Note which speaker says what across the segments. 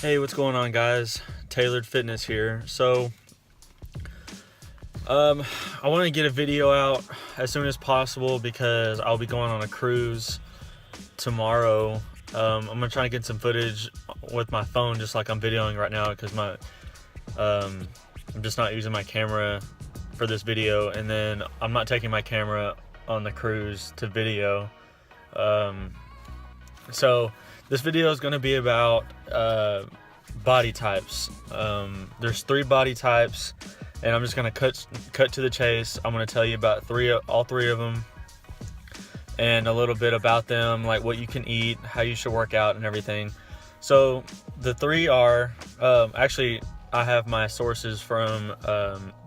Speaker 1: Hey, what's going on, guys? Tailored Fitness here. I want to get a video out as soon as possible because I'll be going on a cruise tomorrow. I'm gonna try to get some footage with my phone, just like I'm videoing right now, because I'm just not using my camera for this video, and then I'm not taking my camera on the cruise to video. So this video is going to be about body types. There's 3 body types, and I'm just going to cut to the chase. I'm going to tell you about all three of them, and a little bit about them, like what you can eat, how you should work out, and everything. So the 3 are actually, I have my sources from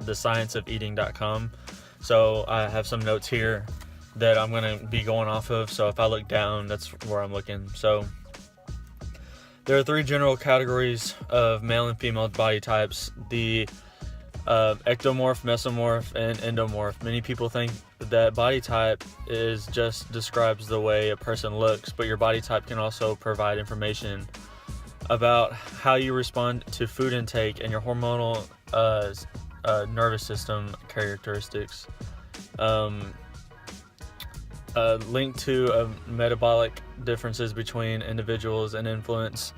Speaker 1: thescienceofeating.com. So I have some notes here that I'm going to be going off of. So if I look down, that's where I'm looking. So there are 3 general categories of male and female body types: the ectomorph, mesomorph, and endomorph. Many people think that body type just describes the way a person looks, but your body type can also provide information about how you respond to food intake and your hormonal nervous system characteristics. Linked to metabolic differences between individuals and influence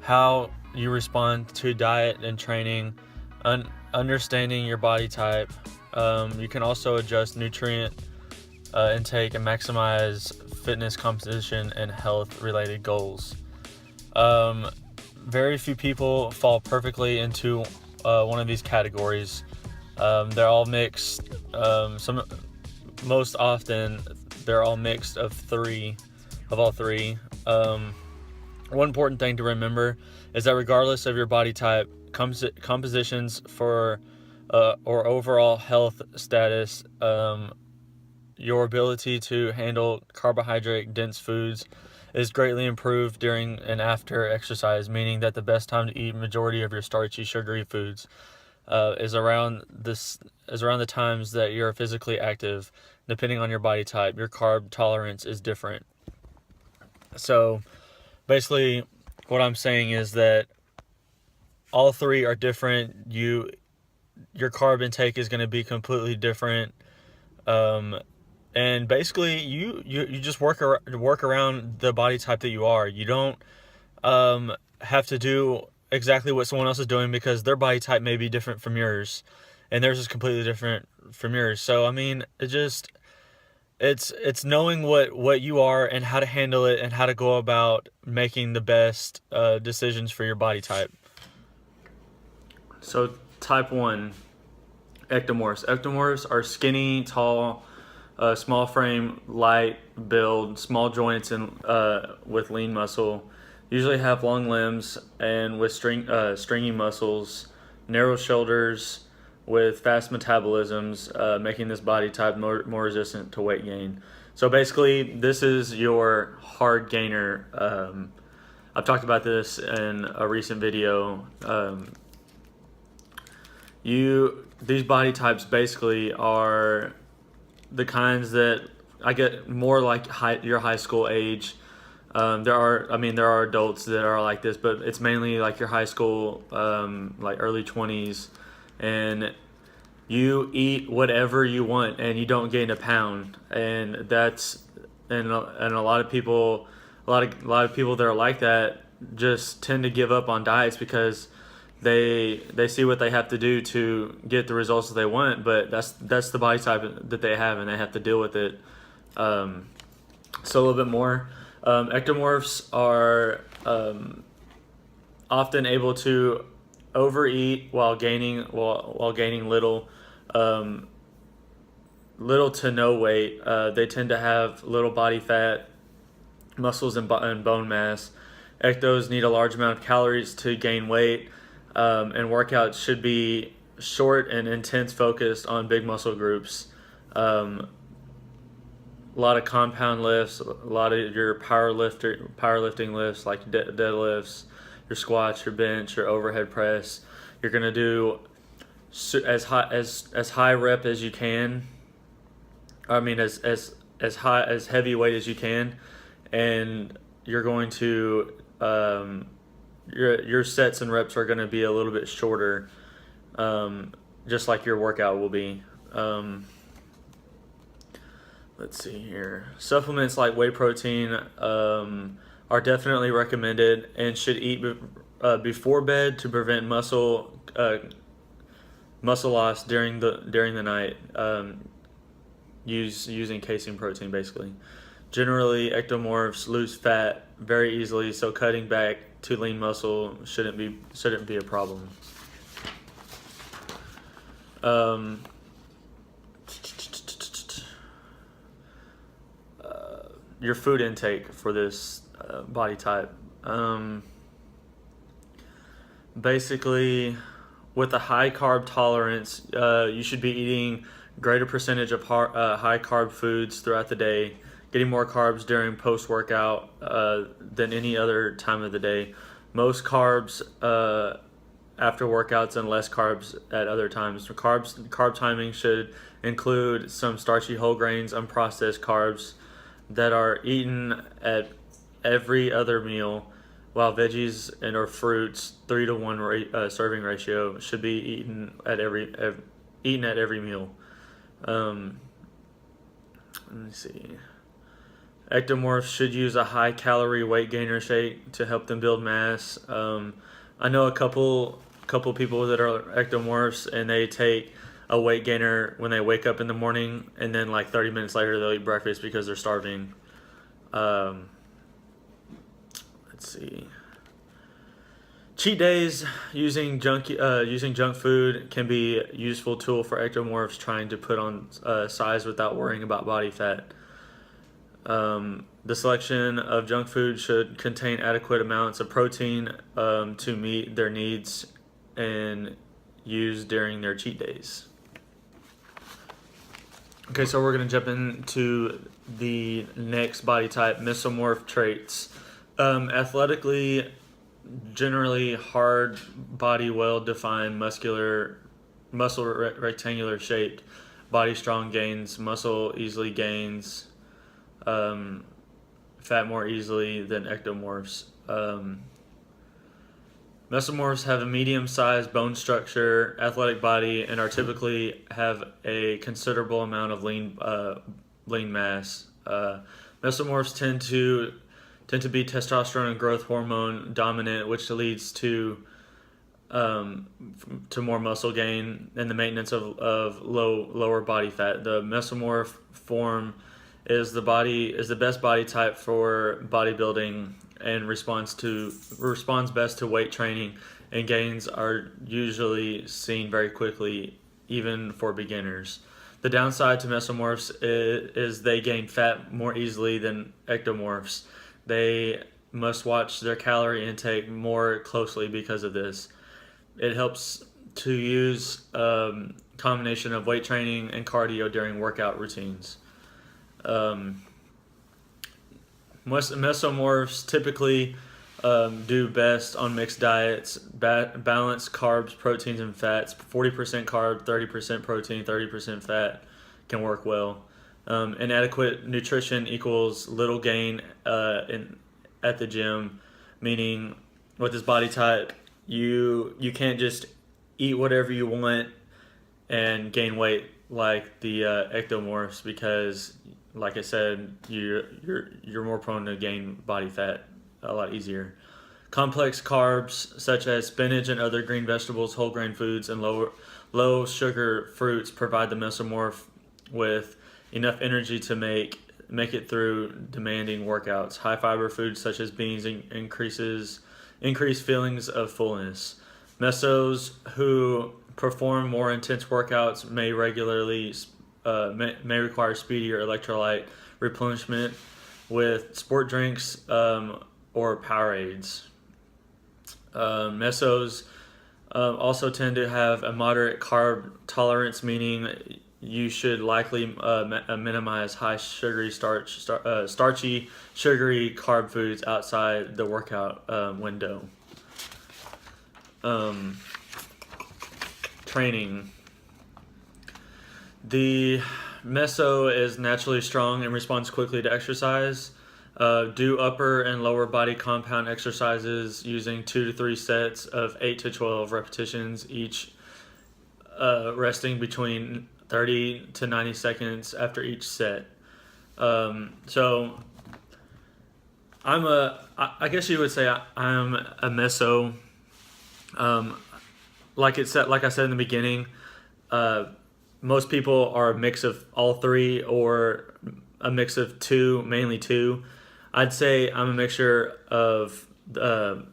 Speaker 1: how you respond to diet and training. Understanding your body type, you can also adjust nutrient intake and maximize fitness, composition, and health related goals. Very few people fall perfectly into one of these categories. They're all mixed. Most often they're all mixed of all three. One important thing to remember is that regardless of your body type, compositions for or overall health status, your ability to handle carbohydrate dense foods is greatly improved during and after exercise, meaning that the best time to eat majority of your starchy, sugary foods is around the times that you're physically active. Depending on your body type, your carb tolerance is different. So basically what I'm saying is that all 3 are different. Your carb intake is going to be completely different. And basically you just work around the body type that you are. You don't have to do exactly what someone else is doing, because their body type may be different from yours, and theirs is completely different from yours. So I mean, it's knowing what you are and how to handle it and how to go about making the best decisions for your body type. So type 1, ectomorphs. Ectomorphs are skinny, tall, small frame, light build, small joints, and with lean muscle. Usually have long limbs and with stringy muscles, narrow shoulders, with fast metabolisms, making this body type more resistant to weight gain. So basically, this is your hard gainer. I've talked about this in a recent video. These body types basically are the kinds that I get more like your high school age. There are adults that are like this, but it's mainly like your high school, like early 20s, and you eat whatever you want and you don't gain a pound. And a lot of people that are like that just tend to give up on diets because they see what they have to do to get the results that they want, but that's the body type that they have, and they have to deal with it. So a little bit more. Ectomorphs are often able to overeat while gaining little to no weight. They tend to have little body fat, muscles, and bone mass. Ectos need a large amount of calories to gain weight, and workouts should be short and intense, focused on big muscle groups. A lot of compound lifts, a lot of your powerlifting lifts like deadlifts, your squats, your bench, your overhead press. You're gonna do as high rep as you can. I mean, as heavy weight as you can, and you're going to your sets and reps are going to be a little bit shorter, just like your workout will be. Let's see here. Supplements like whey protein are definitely recommended and should eat before bed to prevent muscle loss during the night. Using casein protein basically. Generally, ectomorphs lose fat very easily, so cutting back to lean muscle shouldn't be a problem. Your food intake for this body type. Basically, with a high carb tolerance, you should be eating greater percentage of high carb foods throughout the day, getting more carbs during post workout than any other time of the day. Most carbs after workouts and less carbs at other times. Carb timing should include some starchy whole grains, unprocessed carbs that are eaten at every other meal, while veggies and or fruits 3-to-1 serving ratio should be eaten at every meal. Let me see. Ectomorphs should use a high calorie weight gainer shake to help them build mass. I know a couple people that are ectomorphs, and they take a weight gainer when they wake up in the morning, and then like 30 minutes later they'll eat breakfast because they're starving. Let's see. Cheat days using junk food can be a useful tool for ectomorphs trying to put on size without worrying about body fat. The selection of junk food should contain adequate amounts of protein to meet their needs and use during their cheat days. Okay, so we're going to jump into the next body type, mesomorph traits. Athletically, generally hard body, well-defined, rectangular shaped, body strong gains, muscle easily gains, fat more easily than ectomorphs. Mesomorphs have a medium-sized bone structure, athletic body, and are typically have a considerable amount of lean mass. Mesomorphs tend to be testosterone and growth hormone dominant, which leads to more muscle gain and the maintenance of lower body fat. The mesomorph form is the best body type for bodybuilding and responds best to weight training, and gains are usually seen very quickly, even for beginners. The downside to mesomorphs is they gain fat more easily than ectomorphs. They must watch their calorie intake more closely because of this. It helps to use a combination of weight training and cardio during workout routines. Mesomorphs typically do best on mixed diets, balanced carbs, proteins, and fats. 40% carb, 30% protein, 30% fat can work well. Inadequate nutrition equals little gain at the gym, meaning with this body type, you can't just eat whatever you want and gain weight like the ectomorphs, because like I said, you're more prone to gain body fat a lot easier. Complex carbs such as spinach and other green vegetables, whole grain foods, and low sugar fruits provide the mesomorph with enough energy to make it through demanding workouts. High fiber foods such as beans increase feelings of fullness. Mesos who perform more intense workouts may require speedier electrolyte replenishment with sport drinks or Powerades. Mesos also tend to have a moderate carb tolerance, meaning you should likely minimize high sugary starchy sugary carb foods outside the workout window. Training. The meso is naturally strong and responds quickly to exercise. Do upper and lower body compound exercises using 2 to 3 sets of 8 to 12 repetitions each, resting between 30 to 90 seconds after each set. So I guess you would say I'm a meso. Like I said in the beginning, most people are a mix of all three or a mix of two, mainly two. I'd say I'm a mixture of the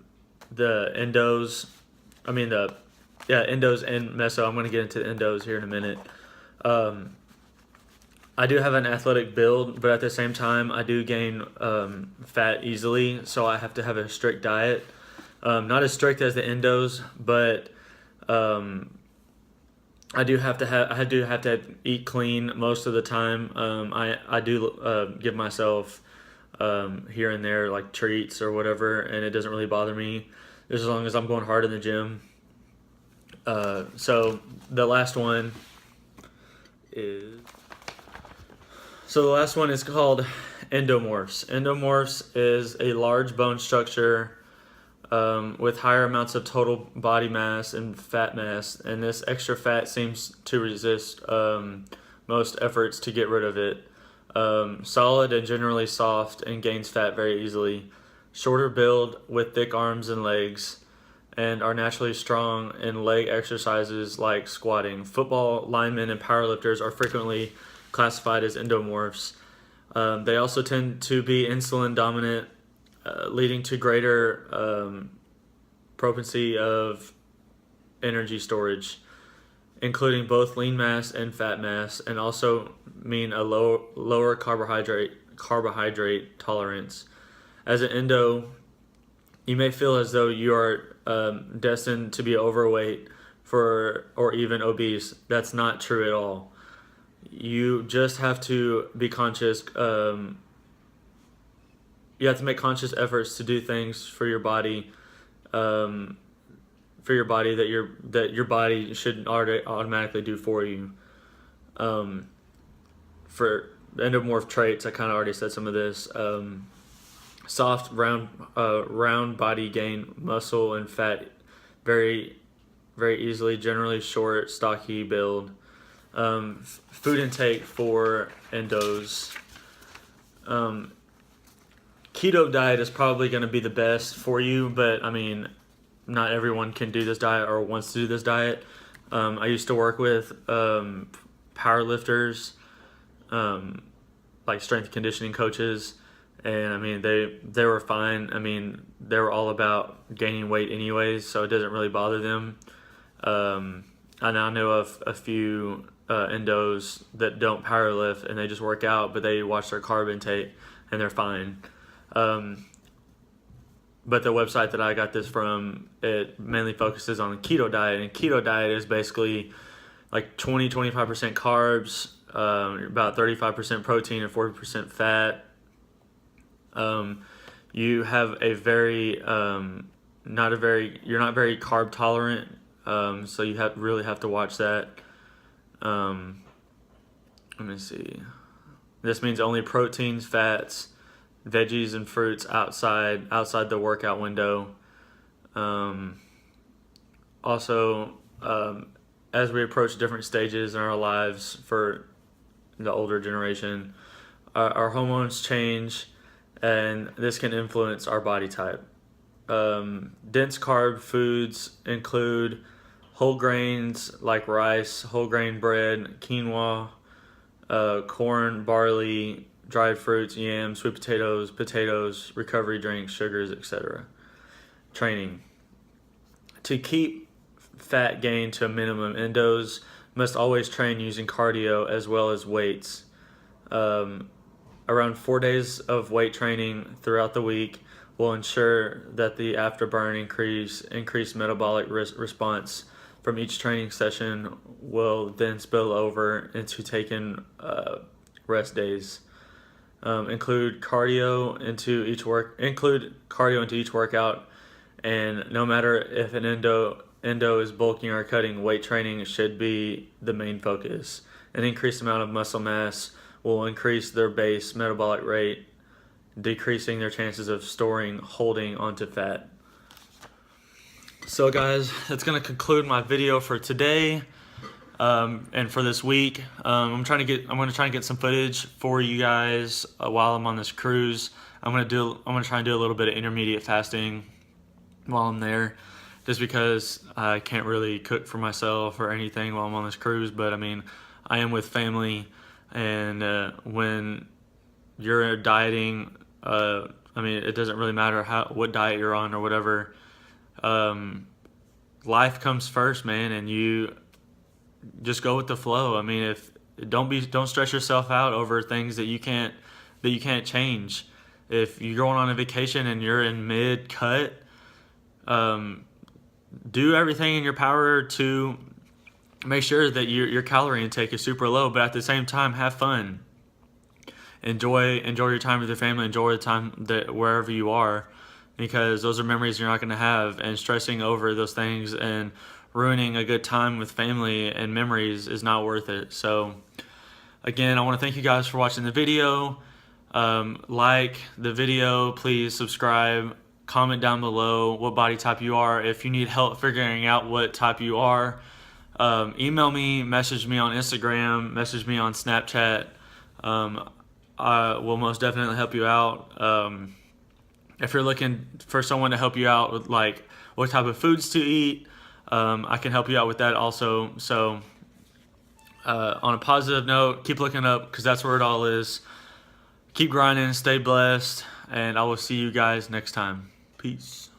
Speaker 1: endos. I mean endos and meso. I'm going to get into the endos here in a minute. I do have an athletic build, but at the same time, I do gain fat easily, so I have to have a strict diet. Not as strict as the endos, but I do have to eat clean most of the time. I do give myself here and there like treats or whatever, and it doesn't really bother me as long as I'm going hard in the gym. So the last one is called endomorphs. Endomorphs is a large bone structure with higher amounts of total body mass and fat mass, and this extra fat seems to resist most efforts to get rid of it. Solid and generally soft and gains fat very easily. Shorter build with thick arms and legs, and are naturally strong in leg exercises like squatting. Football linemen and powerlifters are frequently classified as endomorphs. They also tend to be insulin dominant, leading to greater propensity of energy storage, including both lean mass and fat mass, and also mean a lower carbohydrate tolerance. As an endo, you may feel as though you are destined to be overweight or even obese. That's not true at all. You just have to be conscious. You have to make conscious efforts to do things for your body, that your body should automatically do for you. For the endomorph traits, I kind of already said some of this. Soft, round body gain muscle and fat very, very easily. Generally short, stocky build. Food intake for endos. Keto diet is probably going to be the best for you, but I mean, not everyone can do this diet or wants to do this diet. I used to work with power lifters, like strength and conditioning coaches, and I mean they were fine. I mean, they were all about gaining weight anyways, so it doesn't really bother them. I now know of a few endos that don't power lift and they just work out, but they watch their carb intake and they're fine. But the website that I got this from, it mainly focuses on the keto diet, and keto diet is basically like 20-25% carbs, about 35% protein and 40% fat. You have a very you're not very carb tolerant, so you really have to watch that. Let me see. This means only proteins, fats, veggies, and fruits outside the workout window. Also, as we approach different stages in our lives for the older generation, our hormones change, and this can influence our body type. Dense carb foods include whole grains like rice, whole grain bread, quinoa, corn, barley, dried fruits, yams, sweet potatoes, recovery drinks, sugars, etc. Training. To keep fat gain to a minimum, endos must always train using cardio as well as weights. Around 4 days of weight training throughout the week will ensure that the afterburn increased metabolic response from each training session will then spill over into taking rest days. Include cardio into each workout, and no matter if an endo is bulking or cutting, weight training should be the main focus. An increased amount of muscle mass will increase their base metabolic rate decreasing their chances of holding onto fat. So guys, that's gonna conclude my video for today. And for this week, I'm gonna try and get some footage for you guys while I'm on this cruise. I'm gonna try and do a little bit of intermediate fasting while I'm there, just because I can't really cook for myself or anything while I'm on this cruise. But I mean, I am with family, and when you're dieting, I mean, it doesn't really matter what diet you're on or whatever. Life comes first, man, and you just go with the flow. I mean, don't stress yourself out over things that you can't change. If you're going on a vacation and you're in mid cut, do everything in your power to make sure that your calorie intake is super low, but at the same time, have fun. Enjoy your time with your family. Enjoy the time that wherever you are, because those are memories you're not going to have. And stressing over those things and ruining a good time with family and memories is not worth it. So again, I want to thank you guys for watching the video. Like the video, please subscribe, comment down below what body type you are. If you need help figuring out what type you are, email me, message me on Instagram, message me on Snapchat. I will most definitely help you out. If you're looking for someone to help you out with like what type of foods to eat, I can help you out with that also. So on a positive note, keep looking up, because that's where it all is. Keep grinding, stay blessed, and I will see you guys next time. Peace.